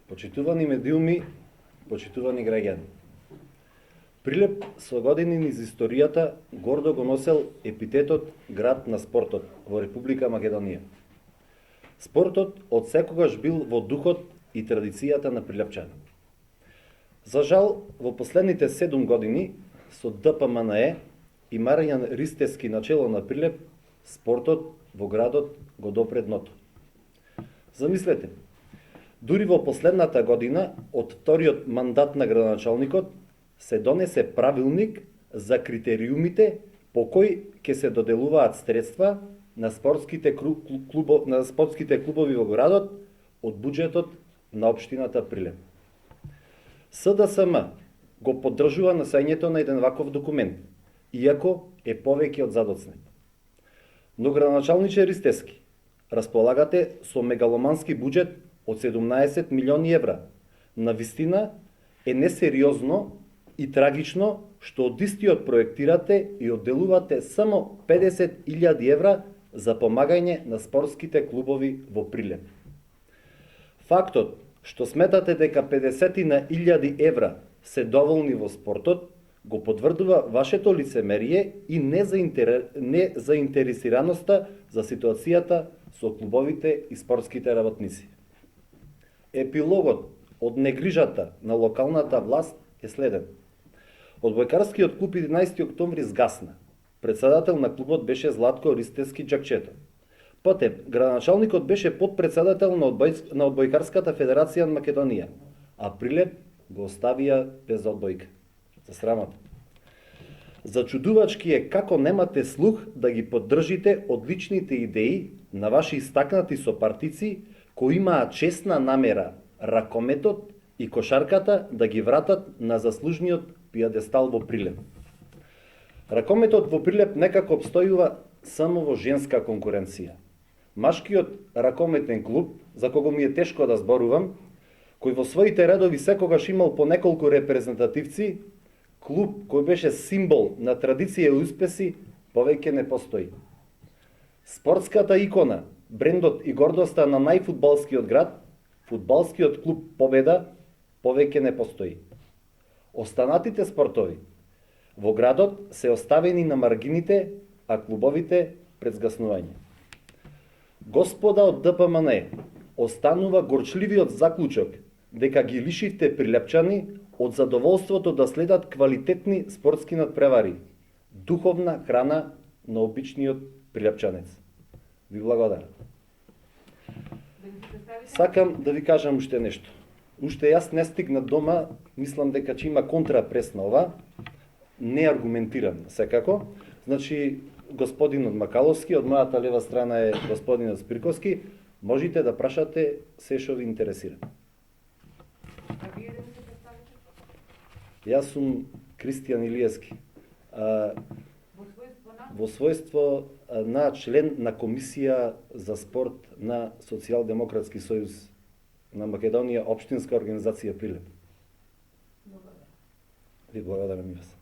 Почитувани медиуми, почитувани граѓани. Прилеп со години низ историјата гордо го носел епитетот град на спортот во Република Македонија. Спортот од секогаш бил во духот и традицијата на прилепчани. За жал, во последните 7 години со ДПМНЕ и Маријан Ристевски начело на Прилеп, спортот во градот го допре дното. Замислете, дури во последната година од вториот мандат на градоначалникот се донесе правилник за критериумите по кои ќе се доделуваат средства на спортските клубови во градот од буџетот на општината Прилеп. СДСМ го поддржува носењето на еден ваков документ, иако е повеќе од задоцнет. Но градоначалниче Ристевски, располагате со мегаломански буџет од 17 милиони евра. Навистина е несериозно и трагично што од истиот проектирате и одделувате само 50.000 евра за помагање на спортските клубови во Прилеп. Фактот што сметате дека 50.000 евра се доволни во спортот го потврдува вашето лицемерие и незаинтересираноста за ситуацијата со клубовите и спортските работници. Епилогот од негрижата на локалната власт е следен. Одбојкарскиот клуб 11 октомври згасна. Председател на клубот беше Златко Ристевски Джакчето. Потем, градоначалникот беше подпредседател на Одбојкарската федерација на Македонија, а Прилеп го оставија без одбојка. За срамата. Зачудувачки е како немате слух да ги поддржите одличните идеи на ваши истакнати сопартици кои имаат честна намера ракометот и кошарката да ги вратат на заслужниот пијадестал во Прилеп. Ракометот во Прилеп некако обстојува само во женска конкуренција. Машкиот ракометен клуб, за кого ми е тешко да зборувам, кој во своите редови секогаш имал по неколку репрезентативци, клуб кој беше символ на традиција и успеси, повеќе не постои. Спортската икона, брендот и гордоста на најфудбалскиот град, фудбалскиот клуб Победа, повеќе не постои. Останатите спортови во градот се оставени на маргините, а клубовите пред згаснување. Господа од ДПМНЕ, останува горчливиот заклучок дека ги лишивте прилепчани од задоволството да следат квалитетни спортски надпревари, духовна храна на обичниот прилепчанец. Ви благодарам. Сакам да ви кажам уште нешто. Уште јас не стигнат дома, мислам дека ќе има контрапрес на ова, не аргументиран секако. Значи, господинот Макаловски, од мојата лева страна е господинот Спирковски, можете да прашате се што ви интересира. Јас сум Кристијан Илиевски. Во својство на член на Комисија за спорт на Социјалдемократски сојуз на Македонија, општинска организација Прилеп. Ви благодарам и вас.